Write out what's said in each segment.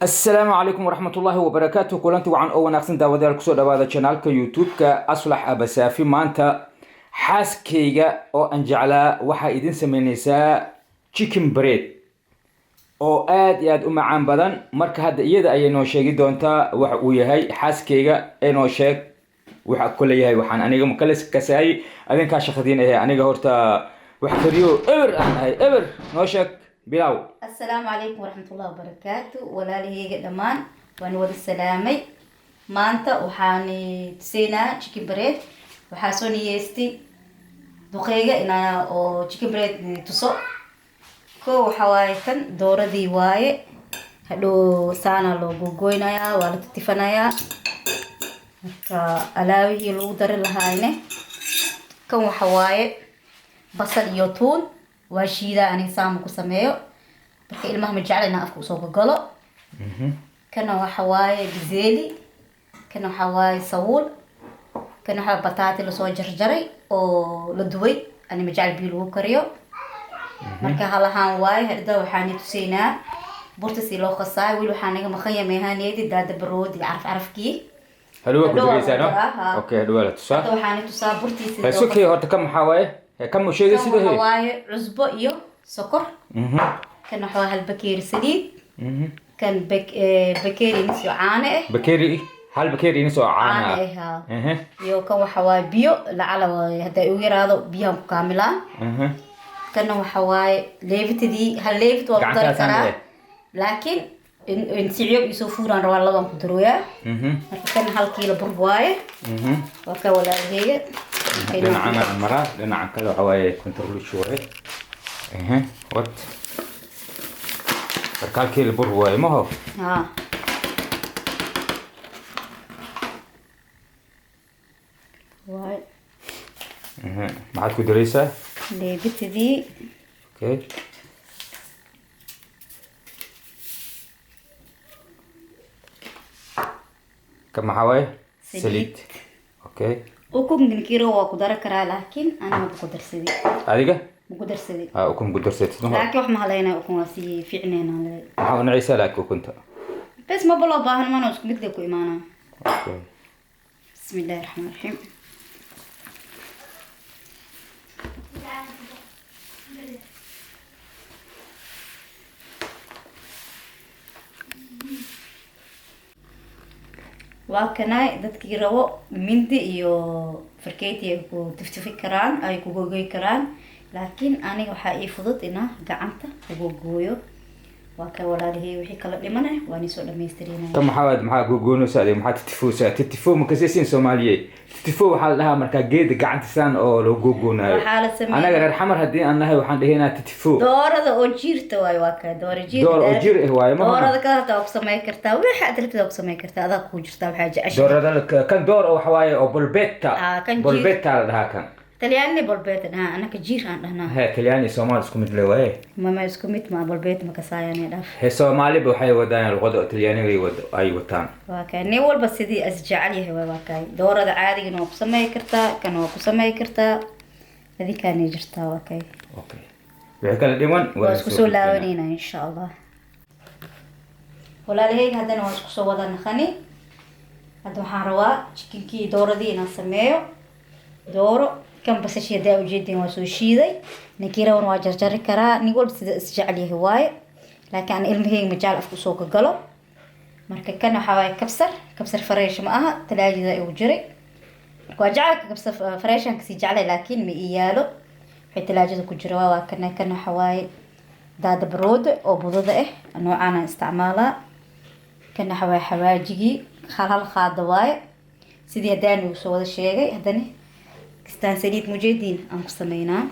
السلام عليكم ورحمة الله وبركاته. كلنتي وعن أول نقصن داودال كسر دوادا channel كيوتيوب كأصلح أبسافي مانتا حاس كيجا أو أنجعلا وحا إذن سمينيسا chicken bread أو ياد عن بدن مركا هاد إيدا أي نوشيجي دونتا وح وياهي حاس كيجا أي نوشيج وح كل ياهي وحن أنيجا مكلس كساي أذن كاش خدين إيه أنيجا هورتا وحكريو إبر هاي إبر نوشيج بلاو. السلام عليكم ورحمة الله وبركاته. ولا لي دمان ونود السلامي مانتا وحاني تسينا chicken bread وحاسوني يستي دقيقة إنا أو chicken bread تصو كو حوايتن دورة دي واي هدو سانا لو جوجوينا يا ولا تتفنا يا كألاوي لو در الهاينة كو حواي بصل يوتون وشيدا أنا سامو كسميو بحكي المهم جعلنا أفكو صوب قلو كانوا حواي بزيلي كانوا حواي صول كانوا حواي بطاطي لسوا جرجري أو لدوي أنا مجعل بيلو كريو مركا هالهان واي هردا وحاني تسينا بورتسي لو خصاي ويلو حانيga مخيم هانيدي داد برود عرف كي هلو كدريسانو اوكي هلو لا تسا هذا وحاني تسا بورتسي سوكي هورتا كم حواي كم شيء سيده هي حواي عزبو iyo سكر كان حواي هالبكير سليد كان بكيري نسو عانه بكيري هل بكيري نسو عانه iyo kan حواي بيو لعله هدا u yiraahdo biyaha ku kaamilaan كان حواي ليفتدي هل ليفت ولا كرا لكن إن سعيب يسوفون رواه الله كدرويا كان هالكيلو بربواي وكا ولا هي لنا عنا المرات لنا عن كذا حواي كنترول شوي وات كالكيلو بربواي ما هو واي معك كدريسة ليفتدي اوكي كم حواي سليد اوكي وكم كيلو وقدر كرا لكن انا ما بقدر سدي هذيك بقدر سدي وكم قدر سدي لكن وحنا هلينا وكم سي فيعنينا حاول نعيسى لك وكنت بس ما بالله باهن ما نسكت لك ايمانا اوكي بسم الله الرحمن الرحيم وكنا dadkii rabo mindi iyo farkeeti ay ku tiftifi karaan ay ku gogoy karaan laakiin aniga waxa ii fudud ina gacanta ugu gooyo waa ka walaalihi wixii kala dhimanay waan soo dhameystireenay كم حواد معك جونو سادي معك تتفو مكسيسين سومالية تتفو حال لها مركا جيد قعدت سان أو لو جوجونا أنا غير الحمر هدي أنا هاي وحنا هنا تتفو دورة أوجير تواي واكا دور أوجير هواي ما دورة كذا توقف سماي كرتا ولا حد توقف سماي كرتا هذا كوجرتا بحاجة أشياء دورة كان دور أو حواي أو بالبيتا كان بالبيتا هذا كان تلياني بالبيت أنا كجير هنا هي تلياني سومال سكمت لواي ما يسكمت مع بالبيت ما كساياني داف هي سومالي بحي ودان الغدو تلياني ود أي وطن واكا نيول بس دي أسجعلي هو واكا دورة عادي إنه قسمي كرتا كانوا قسمي كرتا هذه كان يجرتا واكا أوكي بحكي الديوان واسكسو لاونينا إن شاء الله ولا لهيك هذا نواسكسو وضع نخني هذا حاروا كي دورة دي نسميه دورة كم بس شيء ده وجدين وسوشي ذي نكيرا ونواجر كرا نقول بس استجعليه هواي لكن المهم مجال أفكو سوق قلب مركا كانوا حواي كبسر فريش معها تلاقي ذا وجري وجعل كبسر فريش كسي جعله لكن ميالو في تلاقي ذا كجروا كانوا حواي داد برود أو بوضة أنواعنا استعمالها كانوا حواي حواجي خلال خاضواي سيدي هداني وسوى الشيء هداني كستان سليد مجدين أنك سمينا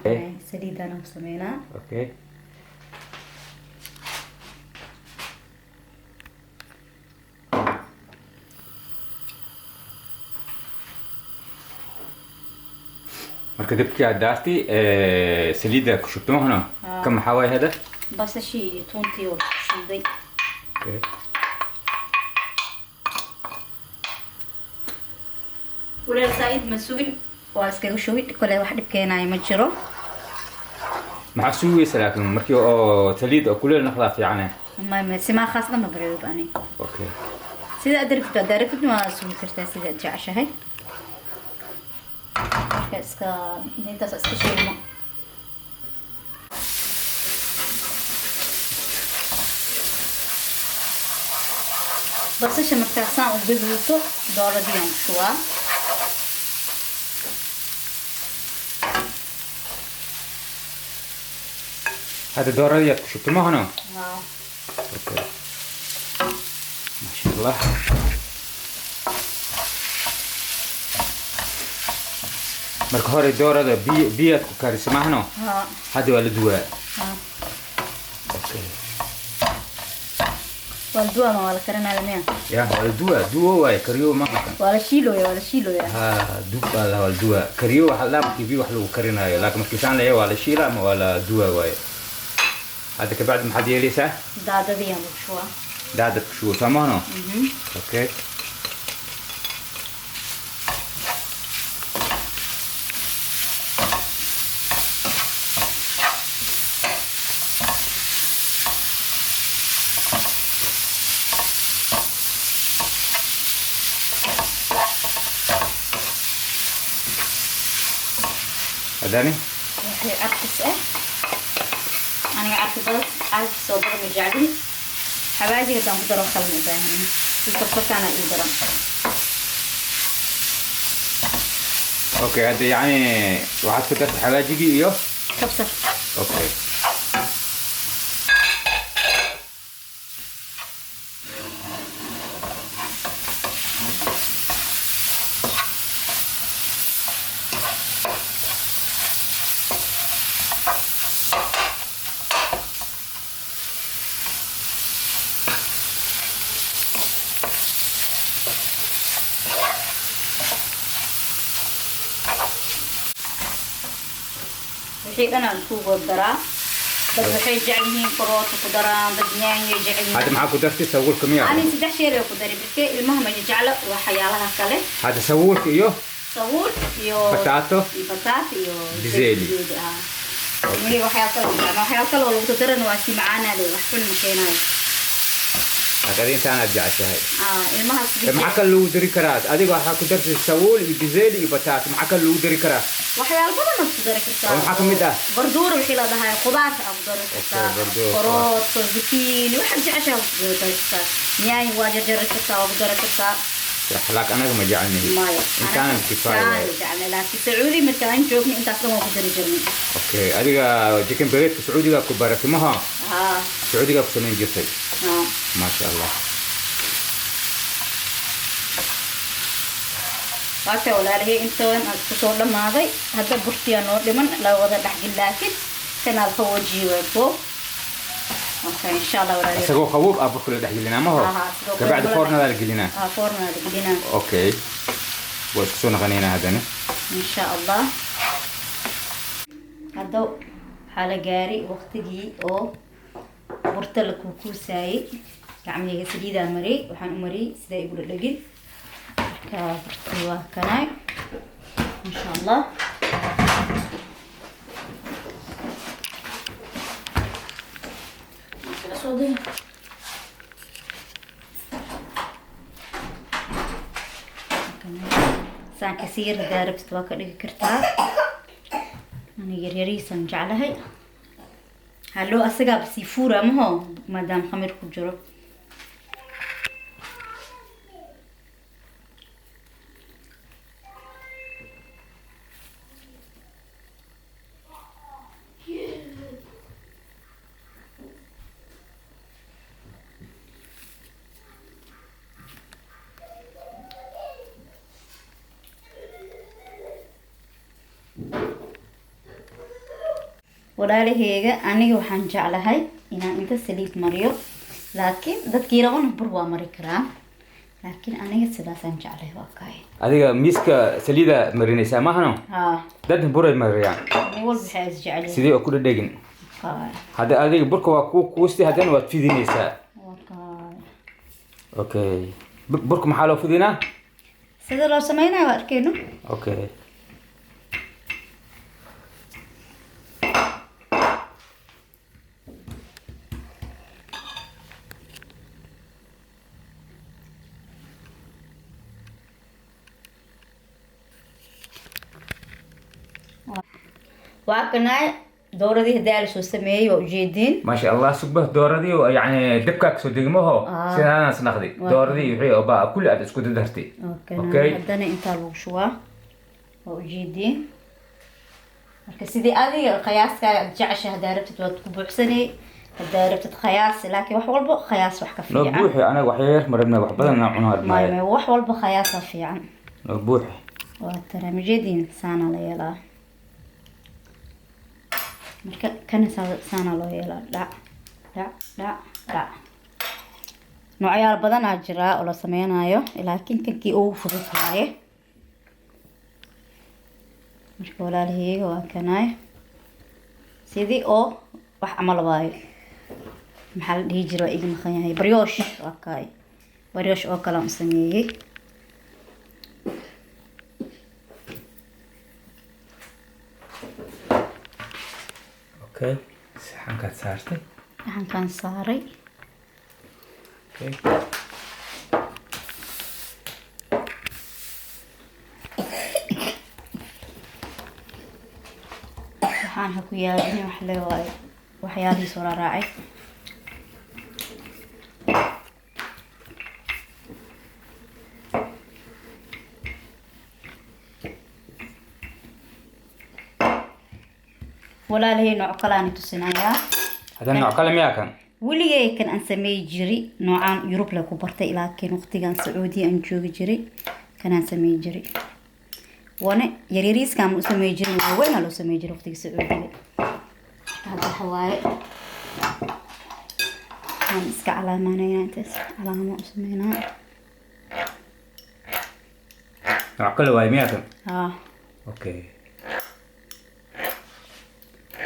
سليد أنا سمينا أوكي مركز دبكي عدارتي سليدة كشبتمه هنا كم حواي هذا؟ بس شيء تونتي ولا سلدي أوكي ولا سعيد مسوين واسكو شوي كل واحد بكينا يمجرو مع سويس لكن مركي أو تليد أو كلنا نخلاف يعني ما سما خاصة ما بريوب أنا okay سيدا أدركت ما أسوي كرتا سيدا جعشة هاي اسكا نيتا سأسكشي ما بس مركزان وبيبوتو دورة ديان شوا هذا الدورة دي شفتوا ما هنا واو اوكي ما شاء الله marka hore doorada biyaad ku karisay ma hano ها hadda waa la duwaa ها okay والدوا ما ولا كرنا لميا ya waa la duwaa duwo waay kariyo ma hano ولا شيلو يا ha duba la wal duwa kariyo waxa la markii bi wax lagu karinayo laakiin markii saan leeyahay waa la shiila ama waa la duwa waay hadda ka bacdi maxaad yeelaysaa دادا ديان شوا daadad ku shubo ma hano okay adani waxay arkas aniga arki badan arki soo badan ma jecli xawaajiga dan ku daro kalma u baahan si kabsarkaana ii daran okay hadda yani waxaad ku dartay xawaajigii iyo kabsar okay wixii dhan aan ku daraa dad waxay jecel yihiin karooto ku daraan dad yaanyo jecel yihiin hadda maxaa ku dartay sawulka miyaa ani saddex shay ku daray birke ilmaha ma jecla waxyaalaha kale hadda sawulka iyo sabuul iyo Batato. iyo Bizeli. Ini waxyaalo kale oo lagu daran waa si macaan ah wax xun ma keenayo hadda intaana jeceshahay ilmaha maxaa kale lagu dari karaa adiga waxaa ku dartay sawul iyo bizeli iyo bataat maxaa kale lagu dari karaa waxyaalo badan oo ku dari kartaa maxaa ka mid ah barduur wixii la dhahay khudaar aad dari kartaa barduur. karooto zucchini waxa jeceshahay ku dari kartaa yaanyo waa jarjari kartaa oo ku dari kartaa laakiin anaga ma jecelnahay maya intaana kifaaya jecel laakiin sacuudi markaan joogno intaas dhan waa ku dari jirnay okay adiga chicken bread sacuudiga ku baratay maha sacuudiga ku samayn jirtay ma sha Allah waata walaalahey intaan aan ku soo dhamaaday hadda burtiya noo dhiman la wada dhaxgin laakiin kanaal ka wajiibo okay insha Allah walaalahey asagoo qabow abu kula dhaxgelinaa ma hor ka bacdi fornada la gelinaa fornada la gelinaa okay waa isku soo naqanayna hadana insha Allah hadda xala gaari waqtigii oo burta la kuusaayay gacmahayga saliida maray waxaan u maray sida ay ugu dhagin ka burta waa kanay insha Allah saan kasiir daarabst waa ka dhigi kartaa ani yaryariisan jeclahay hallo asaga basi fuura ma ho madam khamir ku jiro walaalaheyga aniga waxaan jeclahay inaan inta saliid mariyo laakiin dadkii rabana bur waa mari karaa laakiin aniga sidaasaan jeclahay waa kaay adiga miiska saliida marinaysaa mahano dad buray mariyaan ni walba waxay is jecel sidii oo ku dhadhagin hadda adiga burka waa ku kuusti hadana waad fidinaysaa okay burka maxaa loo fidinaa sida loo sameeynayo waa arkeyno okay وعكنا دورة دي هدايا لسو سمية وجيدين ما شاء الله سبه دوردي يعني دبكك سو دغمه سيدا انا سنخدي دوردي وحي اوبا كل اد اسكو ددرتي اوكي هدانا انت لو شوا وجيدين marka sidii adiga qiyaaska jecesha hadaa rabtid waad ku buuxsanay hadaa rabtid qiyaas laakiin wax walba qiyaas wax ka fiican loo buuxi anaga wax yar marabna wax badan aan cuno ma wax walba qiyaas fiican loo buuxi waa taraamijadiin saana la yeelaa marka kan saana loo yeelaa dhac noocyaal badan aa jira oo la sameynayo laakiin kankii ugu fudud waaye marka walaalahayga waa kanay sidii oo wax amal waayo maxaa la dhihi jiray iga maqan yahay brioche waa kay brioche oo kala sameeyay okay saxankaad saartay saxankaan saaray okay waxaan ku yaabin wax leeyahay waxyaalihiis wala raacay walaalahey nooc kale aan tusinayaa هذا النوع كلام يا كان weligay kan aan sameey jiri noocaan Yurub la ku bartay laakiin waqtigan Sacuudi aan joogi jiri kan aan sameey jiri wana yaryariis kan uu sameey jiri weyn loo sameey jiri waqtiga Sacuudiga hada xawaaye aan iska calaamanaya intaas calaamo u sameeyna نوع كله واي مية ها اوكي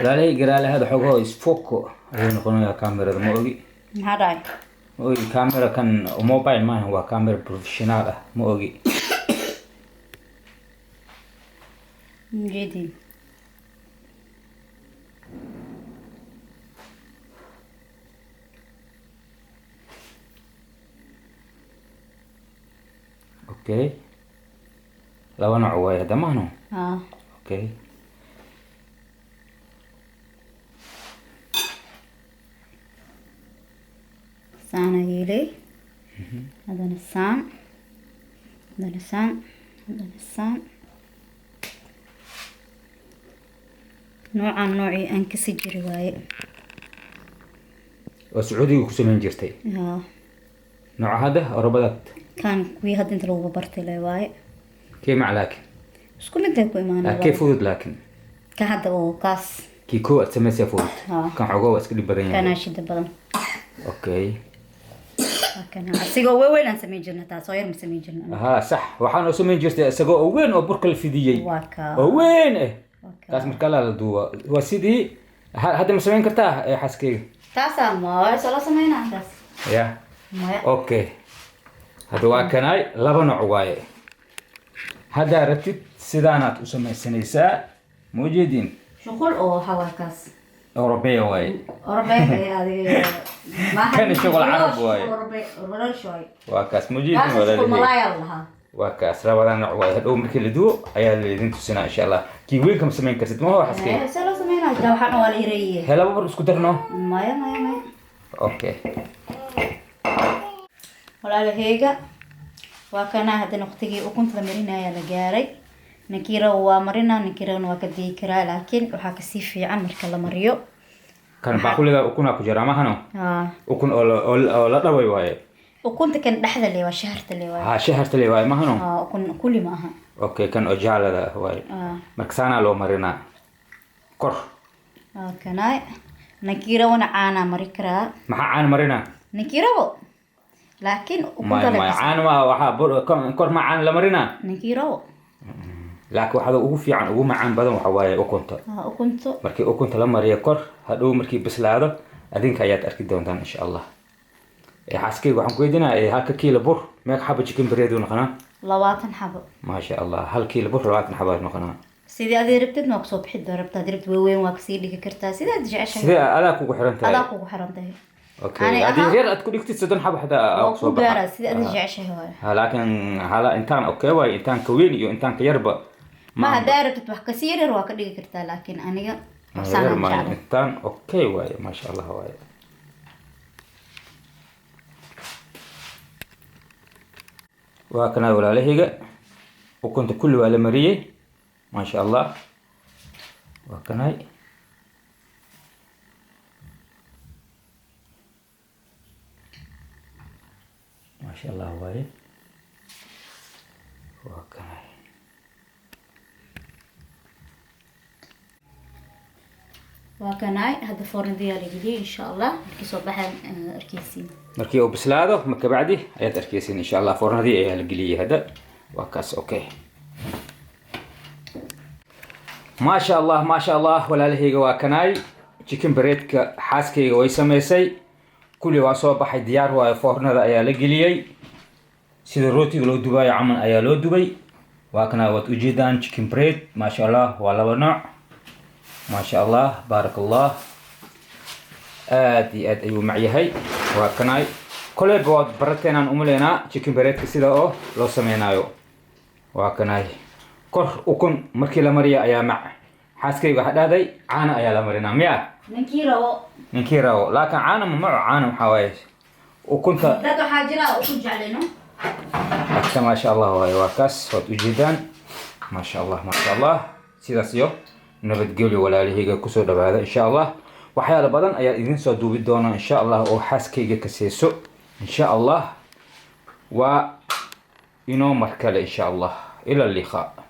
لا لي قرا هذا حقه يسفوكو هذا نقول يا كاميرا ما اوغي maxaa dhacay ما اوغي كاميرا كان موبايل ما هو كاميرا بروفيشنال ما اوغي جديد اوكي لو انا عوايه ده ما هو ها اوكي سانا يلي هذا نسان هذا نسان هذا نسان نوعي أنكسي جري واي وسعودي وكسمين جرتي ها نوع هذا أوروبا كان كوي هاد انت لو برتي لي واي كي مع لكن شكون انت كوي معنا كيف فود لكن كهذا وكاس كي كو تسمى فود كان عقوة اسكلي بدن كان شد بدن اوكي كان اسيغو وين ان سمي جرنا تا صاير مسمي جرنا ها صح waxaan oo sameyn jirtay isagoo weyn oo burka la fidiyay waka weyn kaas marka la duwa waa sidii hadda ma sameyn kartaa xaskeyga taasa ma soo sameeyna taas ya okay hada waa kanay laba nooc waaye hada ratib sidaanaad u samaysanaysaa موجودين شغل او حواكاس أوروبية واي أوروبية ما كان شغل عرب واي أوروبية شوي واكاس موجودين ولا شغل ملايا لها واكاس رمضان واي هدوم مركي لدو أيها اللي دين تسنا إن شاء الله كي وينكم سمين كرست ما هو حسكي سلام سمينا جو حنا ولا يريه هلا ببر اسكترنا مايا أوكي ولا هيجا وكنا هذا نقطتي وكنت لمرينا يا لجاري نكيرا ومرينا نكيرا وكدي كرا لكن وحاك سيفي عن مركل مريو كان باقول لك أكون أكو جرامة هنو أكون أول لا دوي واي وكنت كان دحد اللي وشهرت اللي واي شهرت اللي واي ما هنو أكون كل ما ها أوكي كان أجعل هذا واي مركسانا لو مرينا كور كناي نكيرا ونعانا مريكرا ما عان مرينا نكيرا لكن ما عان وحا كور ما عان لمرينا نكيرا laakiin waxa ugu fiican ugu macaan badan waxa waaye ukunta markii ukunta la mariyo kor hadhow markii bislaado adinka ayaad arki doontaan insha Allah xaaskeyga waxaan ku weydiinaa halka kiilo bur meeq xabo chicken bread uu noqonaa 20 xabo ma sha Allah hal kiilo bur 20 xabo noqonaa sidii aad rabtid ma soo bixid rabtad rabtid weyn waa kasii dhigi kartaa sidii aad jeceshahay sidii aad kugu xirantahay aad kugu xirantahay اوكي هذه غير اتكون دكتي سدن حب حدا او غير سيده ادجع شيء لكن هلا انتان اوكي واي انتان كوين يو انتان كيربا ما هدارك تبح كثير رواك دقيقة كرتا لكن أنا غير ما إنتان أوكي واي ما شاء الله واي. وكنا ولا لهيجا وكنت كل ولا مريه ما شاء الله. وكنا ما شاء الله واي. وكناي هذا فرن ديالي جديد إن شاء الله كي صباح أركيسين مركي وبسلاده مك بعدي أيات أركيسين إن شاء الله فرن هذه أيها القلية هذا وكاس أوكي ما شاء الله ما شاء الله ولا لهيجا وكناي chicken breadka xaaskayga way samaysay kulli waa soo baxay diyaar waayo foornada ayaa la geliyay sida rootiga loo dubayo camal ayaa loo dubay waa kana waad u jeedaan chicken bread ma sha Allah waa laba nooc ma sha Allah barakallah aad iyo aad ayuu macyahay waa kanay kole bood barateen umaleena chicken breadka sida oo loo sameeyo waa kanay kor ukun markii la mariyo ayaa mac xaaskayga waxa dhahday caana ayaa la marinaa miya ninkii rawo laakiin caana ma maco caana waxa waaye ukunta dad waxa jira ukun jecleno ما شاء الله وكاس وجدان ما شاء الله sidaas iyo nabadgelyo walaalihiga ku soo dhawaada insha Allah waxyaalo badan ayaa idin soo duubi doona insha Allah oo xaaskayga ka seeso insha Allah wa inoo markale insha Allah ila liqa